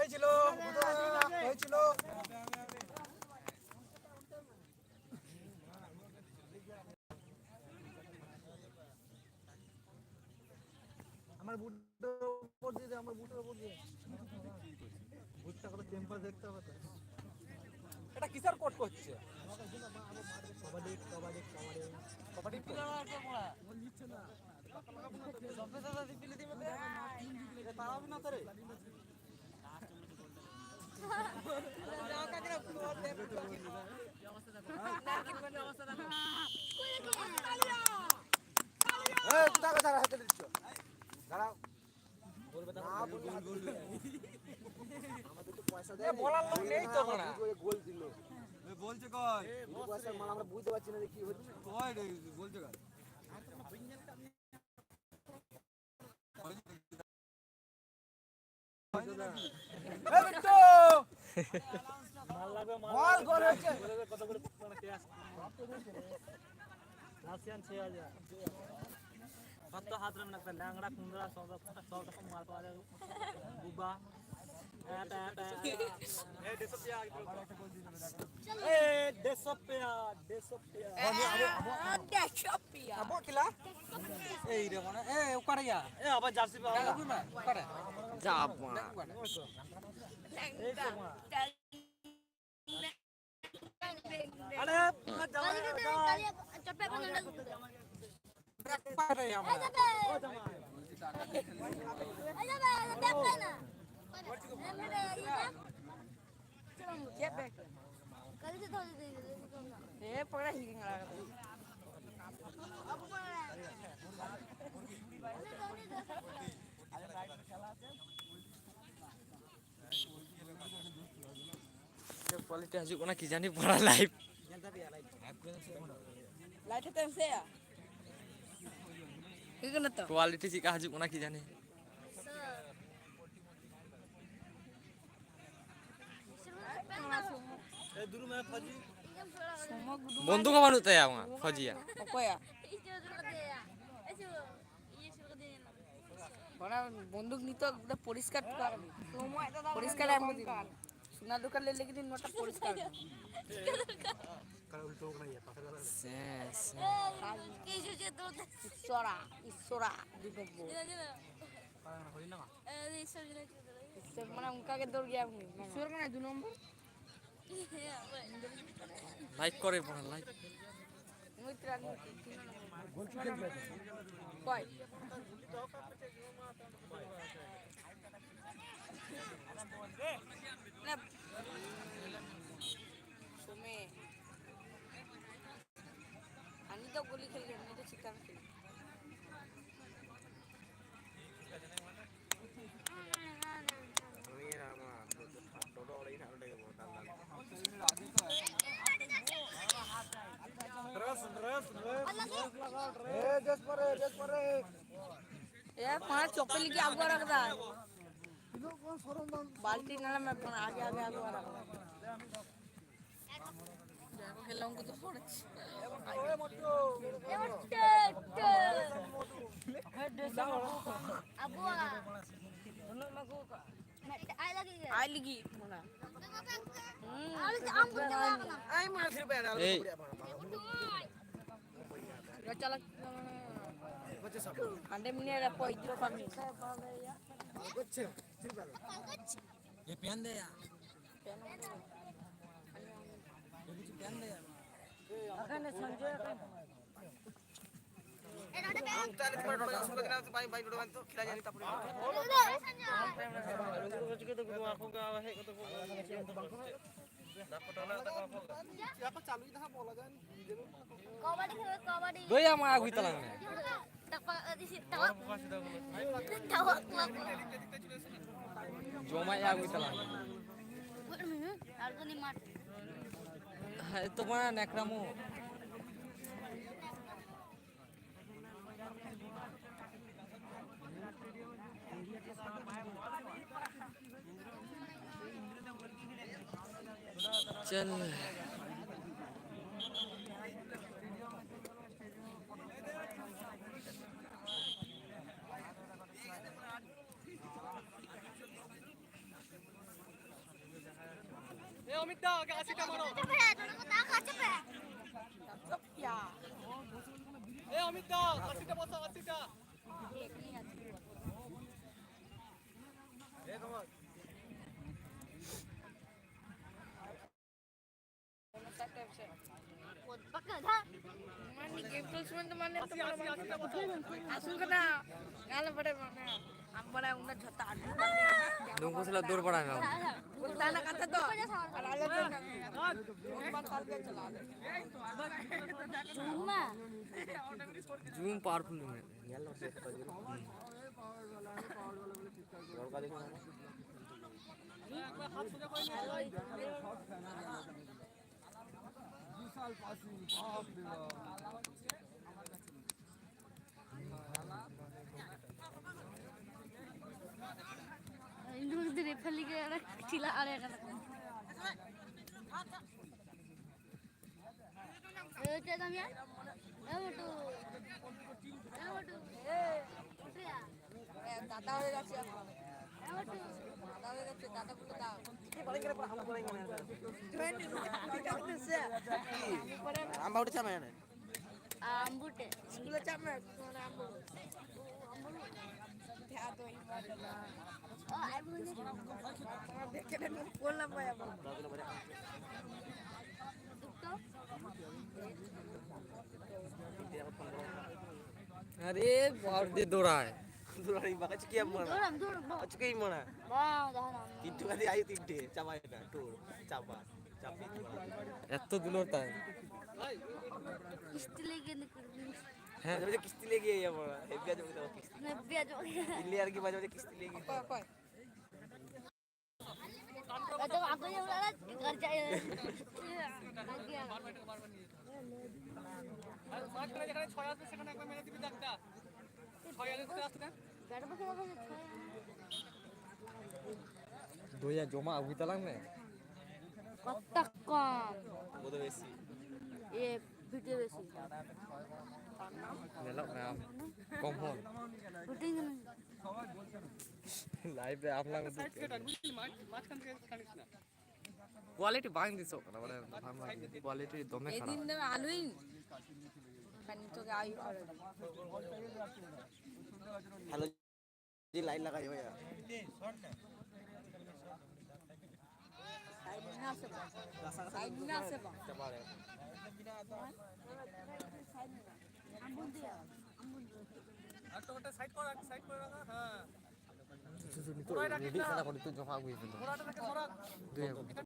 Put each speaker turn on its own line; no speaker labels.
হয়েছিল হয়েছিল আমার বুটের উপর দিয়ে আমার বুটের উপর দিয়ে বুটটা করে টেম্পার দেখতে হবে তো এটা কিসের কোট করছে কবাডি কবাডি কবাডি কবাডি বল নিচ্ছে না সবে দাদা দিপিলে দিবে এটা তাড়াবি না তোরে যাও কাকরা ফুটবল দে অবস্থা দেখো নারকেল কোন অবস্থা দেখো কালিয়া এই দাঁড়া দাঁড়া হাতে দিচ্ছ দাঁড়াও বলবে না বলবে আমাদের তো পয়সা দেয় বলার লোক নেই তো না গোল দিল এই বলছে কই পয়সা মাল আমরা বুঝতে পারছি না যে কি হচ্ছে কই রে বলছে কই এই বিট্টু মাল লাগবে মাল গোল হচ্ছে কত করে মানে কে আসে রাশিয়ান 6000 কত হাত রে লাগতা ল্যাংড়া কুंडरा সব রকম মাল পাওয়া যায় বুবা এটা এটা এই 150 আবো কিলা এই রে মানে এ ওকারে যা এ আবার জার্সি পাওয়া যাবে না ওকারে যাব আরে চপে কোন পারে আমরা ও জামা আরে দেখ না ये बैठ कल से धो दे ये पकड़ा हिलिंग लगा अब ये क्वालिटी हजू कोना की जानी बड़ा लाइव लाइट टाइम से या किगन तो क्वालिटी जी का हजू कोना की जानी ए दुरु में फजी বন্ধু কমানো তাই আমার ফজিয়া কয়া বড় বন্দুক নিতো পরিষ্কার পরিষ্কার এমন সোনা দোকান লে দিন মোটা পরিষ্কার কার উল্টো নাই পাথর শেষ কি যে তো ঈশ্বরা দিবব হই না ঈশ্বর মানে उनका के दौड़ गया ঈশ্বর মানে 2 নম্বর লাইক করে পড়া লাইক মিত্রা গোল কি খেলবে কই না সুমে আমি তো গোলি খেলি আমি তো চিকান খেলি पाँच चौपली की आगे रखता है बाल्टी ना मैं आगे आगे आगे खेलूंगा तो फोड़ आई लगी आई मार फिर बैठ चला अंडे मिने रे पोइत्रो कमी ये पेन दे यार पेन दे यार अखने संजय ए नाटे पेन ताले तुम्हारा सुबह के भाई भाई वीडियो तो खिला जानी तापुरी रोज के तो आंखों का है तो Doy yang mau kita lang. Joma yang kita lang. Itu mana nekramu? चल
দাও আগে 80টা মারো এ অমিত দাও 80টা বসাও 80টা
এ কমল
Nunggu selat dur pada nggak? Zoom powerful nih.
একবার হাত সোজা করে নিয়ে
Induk dari peli ke arah cila arah kan. Cek kami ya. Betul. Betul. Ya.
দাদা হয়ে গেছে
Betul.
দাদা হয়ে গেছে দাদা বলে দাও কি বলে করে পড়া আমরা করে আম্বা উঠে চামে না
Ambute.
স্কুলে চামে মানে আম্বা
Oh, air bunyi.
দেখে না বললাম ভাই আবার
Betul.
अरे बहुत दे दो रहा है
দুরাই বাকাছে কি আমা
Dorang, dorang.
আচ্ছা কি মনা
Bang, dah nak.
তিনটে কাছে আই তিনটে চাপাই না তোর চাপা চাপি
এত দূর होता है
Istilah gini kerja.
হ্যাঁ যে কিস্তি লেগে আই আমরা হেভি আজ বলতে কিস্তি
Nabi aja.
দিল্লি আর কি মাঝে মাঝে কিস্তি লেগে
Kata aku yang lalat kerja ya. Lagi ya.
মাঠ করে যেখানে 6 আসবে সেখানে একবার মেরে দিবি দাগটা 6 আগে কোথায় আসছে না
Gak ada pakai
दो या जोमा अभी तलाक में
kotak kom.
বোধ বেশি
Ye, video besi.
मेला में आप कम हो
Puting kan.
लाइव पे आप लोग
সাইড থেকে টান বুঝলি মাঝখান থেকে টানিস না
क्वालिटी बांग दिसो ना बड़े हम क्वालिटी दमे खराब
আলুই খানি তোকে আয়ু করে
হ্যালো জি লাইন লাগাই ভাইয়া
সাইড না আছে বা
চাপা রে
আর তো ওটা সাইড করে রাখা হ্যাঁ
तो रेडी खड़ा कर तो जोमा हुई
ঘোড়াটা থেকে সরা
दो